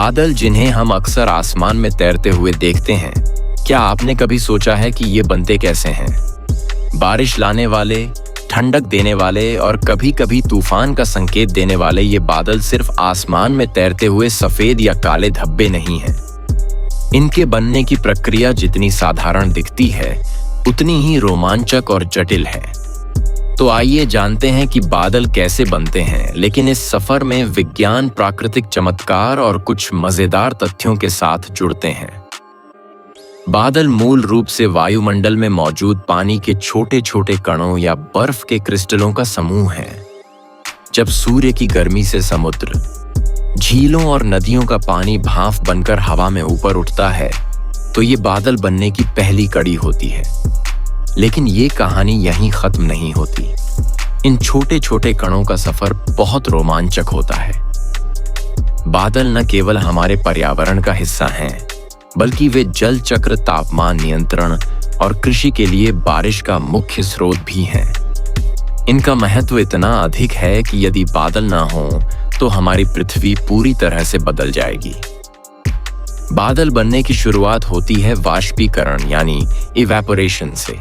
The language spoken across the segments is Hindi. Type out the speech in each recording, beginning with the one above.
बादल जिन्हें हम अक्सर आसमान में तैरते हुए देखते हैं, क्या आपने कभी सोचा है कि ये बनते कैसे हैं? बारिश लाने वाले, ठंडक देने वाले और कभी-कभी तूफान का संकेत देने वाले ये बादल सिर्फ आसमान में तैरते हुए सफेद या काले धब्बे नहीं हैं। इनके बनने की प्रक्रिया जितनी साधारण दिखती है, उतनी ही रोमांचक और जटिल है। तो आइए जानते हैं कि बादल कैसे बनते हैं, लेकिन इस सफर में विज्ञान, प्राकृतिक चमत्कार और कुछ मजेदार तथ्यों के साथ जुड़ते हैं। बादल मूल रूप से वायुमंडल में मौजूद पानी के छोटे छोटे कणों या बर्फ के क्रिस्टलों का समूह है। जब सूर्य की गर्मी से समुद्र, झीलों और नदियों का पानी भाप बनकर हवा में ऊपर उठता है, तो ये बादल बनने की पहली कड़ी होती है। लेकिन ये कहानी यहीं खत्म नहीं होती। इन छोटे छोटे कणों का सफर बहुत रोमांचक होता है। बादल न केवल हमारे पर्यावरण का हिस्सा हैं, बल्कि वे जल चक्र, तापमान नियंत्रण और कृषि के लिए बारिश का मुख्य स्रोत भी हैं। इनका महत्व इतना अधिक है कि यदि बादल ना हो तो हमारी पृथ्वी पूरी तरह से बदल जाएगी। बादल बनने की शुरुआत होती है वाष्पीकरण यानी इवेपोरेशन से।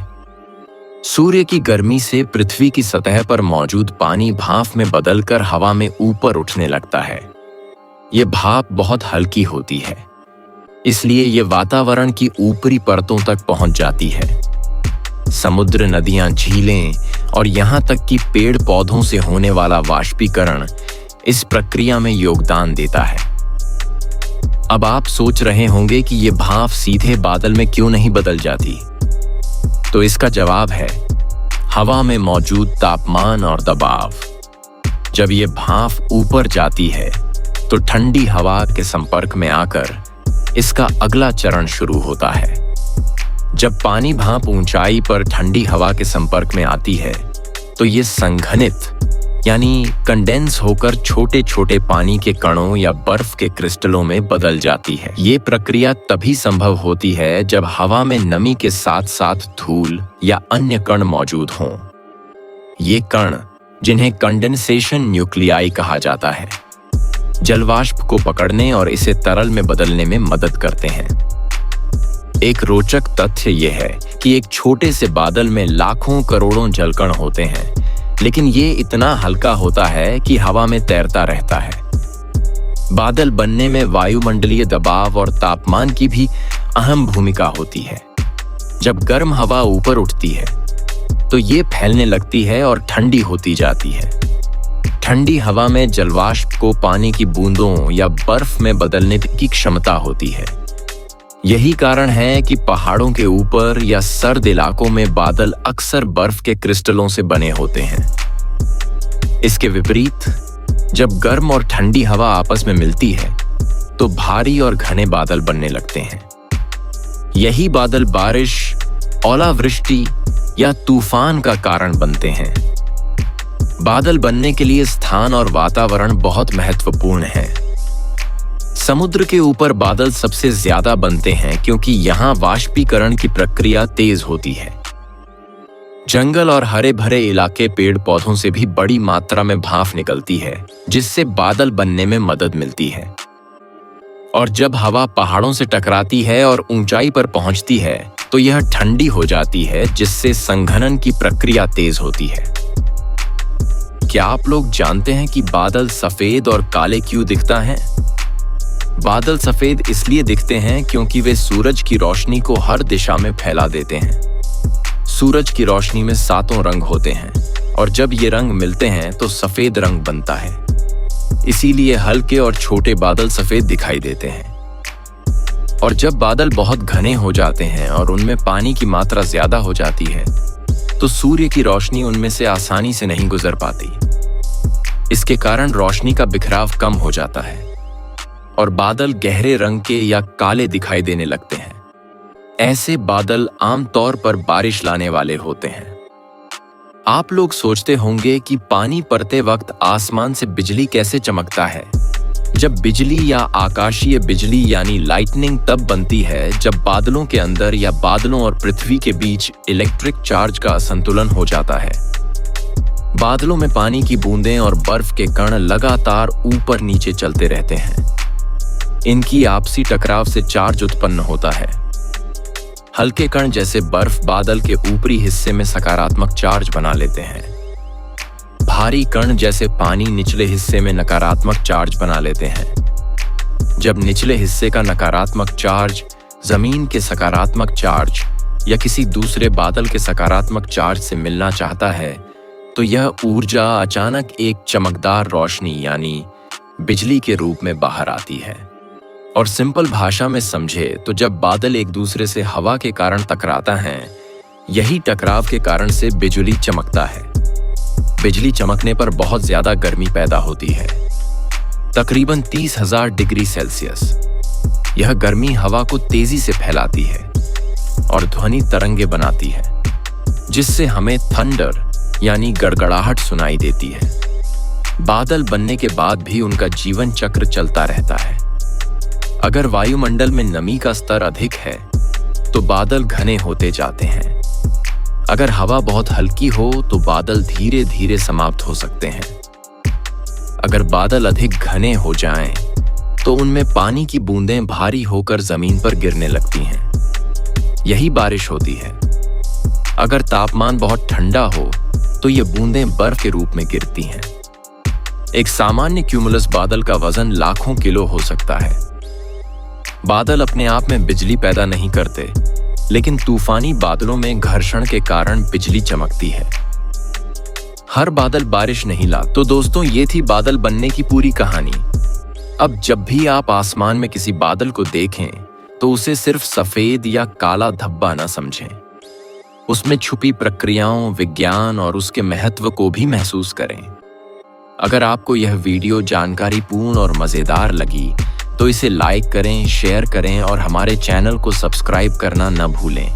सूर्य की गर्मी से पृथ्वी की सतह पर मौजूद पानी भाप में बदलकर हवा में ऊपर उठने लगता है। ये भाप बहुत हल्की होती है, इसलिए ये वातावरण की ऊपरी परतों तक पहुंच जाती है। समुद्र, नदियां, झीलें और यहां तक कि पेड़ पौधों से होने वाला वाष्पीकरण इस प्रक्रिया में योगदान देता है। अब आप सोच रहे होंगे कि ये भाप सीधे बादल में क्यों नहीं बदल जाती? तो इसका जवाब है हवा में मौजूद तापमान और दबाव। जब ये भाप ऊपर जाती है तो ठंडी हवा के संपर्क में आकर इसका अगला चरण शुरू होता है। जब पानी भाप ऊंचाई पर ठंडी हवा के संपर्क में आती है तो ये संघनित यानी कंडेंस होकर छोटे छोटे पानी के कणों या बर्फ के क्रिस्टलों में बदल जाती है। ये प्रक्रिया तभी संभव होती है जब हवा में नमी के साथ साथ धूल या अन्य कण मौजूद हों। ये कण, जिन्हें कंडेंसेशन न्यूक्लियाई कहा जाता है, जलवाष्प को पकड़ने और इसे तरल में बदलने में मदद करते हैं। एक रोचक तथ्य यह है कि एक छोटे से बादल में लाखों करोड़ों जलकण होते हैं, लेकिन ये इतना हल्का होता है कि हवा में तैरता रहता है। बादल बनने में वायुमंडलीय दबाव और तापमान की भी अहम भूमिका होती है। जब गर्म हवा ऊपर उठती है तो ये फैलने लगती है और ठंडी होती जाती है। ठंडी हवा में जलवाष्प को पानी की बूंदों या बर्फ में बदलने की क्षमता होती है। यही कारण है कि पहाड़ों के ऊपर या सर्द इलाकों में बादल अक्सर बर्फ के क्रिस्टलों से बने होते हैं। इसके विपरीत, जब गर्म और ठंडी हवा आपस में मिलती है तो भारी और घने बादल बनने लगते हैं। यही बादल बारिश, ओलावृष्टि या तूफान का कारण बनते हैं। बादल बनने के लिए स्थान और वातावरण बहुत महत्वपूर्ण है। समुद्र के ऊपर बादल सबसे ज्यादा बनते हैं क्योंकि यहां वाष्पीकरण की प्रक्रिया तेज होती है। जंगल और हरे भरे इलाके पेड़ पौधों से भी बड़ी मात्रा में भाप निकलती है, जिससे बादल बनने में मदद मिलती है। और जब हवा पहाड़ों से टकराती है और ऊंचाई पर पहुंचती है तो यह ठंडी हो जाती है, जिससे संघनन की प्रक्रिया तेज होती है। क्या आप लोग जानते हैं कि बादल सफेद और काले क्यों दिखता है? बादल सफेद इसलिए दिखते हैं क्योंकि वे सूरज की रोशनी को हर दिशा में फैला देते हैं। सूरज की रोशनी में 7 रंग होते हैं और जब ये रंग मिलते हैं तो सफेद रंग बनता है। इसीलिए हल्के और छोटे बादल सफेद दिखाई देते हैं। और जब बादल बहुत घने हो जाते हैं और उनमें पानी की मात्रा ज्यादा हो जाती है तो सूर्य की रोशनी उनमें से आसानी से नहीं गुजर पाती। इसके कारण रोशनी का बिखराव कम हो जाता है और बादल गहरे रंग के या काले दिखाई देने लगते हैं। ऐसे बादल आमतौर पर बारिश लाने वाले होते हैं। आप लोग सोचते होंगे कि पानी पड़ते वक्त आसमान से बिजली कैसे चमकता है। जब बिजली या आकाशीय बिजली यानी लाइटनिंग तब बनती है जब बादलों के अंदर या बादलों और पृथ्वी के बीच इलेक्ट्रिक चार्ज का असंतुलन हो जाता है। बादलों में पानी की बूंदें और बर्फ के कण लगातार ऊपर नीचे चलते रहते हैं। इनकी आपसी टकराव से चार्ज उत्पन्न होता है। हल्के कण जैसे बर्फ बादल के ऊपरी हिस्से में सकारात्मक चार्ज बना लेते हैं। भारी कण जैसे पानी निचले हिस्से में नकारात्मक चार्ज बना लेते हैं। जब निचले हिस्से का नकारात्मक चार्ज जमीन के सकारात्मक चार्ज या किसी दूसरे बादल के सकारात्मक चार्ज से मिलना चाहता है, तो यह ऊर्जा अचानक एक चमकदार रोशनी यानी बिजली के रूप में बाहर आती है। और सिंपल भाषा में समझे तो जब बादल एक दूसरे से हवा के कारण टकराता है, यही टकराव के कारण से बिजली चमकता है। बिजली चमकने पर बहुत ज्यादा गर्मी पैदा होती है, तकरीबन 30,000 डिग्री सेल्सियस। यह गर्मी हवा को तेजी से फैलाती है और ध्वनि तरंगे बनाती है, जिससे हमें थंडर यानी गड़गड़ाहट सुनाई देती है। बादल बनने के बाद भी उनका जीवन चक्र चलता रहता है। अगर वायुमंडल में नमी का स्तर अधिक है तो बादल घने होते जाते हैं। अगर हवा बहुत हल्की हो तो बादल धीरे धीरे समाप्त हो सकते हैं। अगर बादल अधिक घने हो जाएं, तो उनमें पानी की बूंदें भारी होकर जमीन पर गिरने लगती हैं। यही बारिश होती है। अगर तापमान बहुत ठंडा हो तो ये बूंदें बर्फ के रूप में गिरती हैं। एक सामान्य क्यूमुलस बादल का वजन लाखों किलो हो सकता है। बादल अपने आप में बिजली पैदा नहीं करते, लेकिन तूफानी बादलों में घर्षण के कारण बिजली चमकती है। हर बादल बारिश नहीं लाता। तो दोस्तों, ये थी बादल बनने की पूरी कहानी। अब जब भी आप आसमान में किसी बादल को देखें तो उसे सिर्फ सफेद या काला धब्बा न समझें। उसमें छुपी प्रक्रियाओं, विज्ञान और उसके महत्व को भी महसूस करें। अगर आपको यह वीडियो जानकारीपूर्ण और मजेदार लगी तो इसे लाइक करें, शेयर करें और हमारे चैनल को सब्सक्राइब करना न भूलें।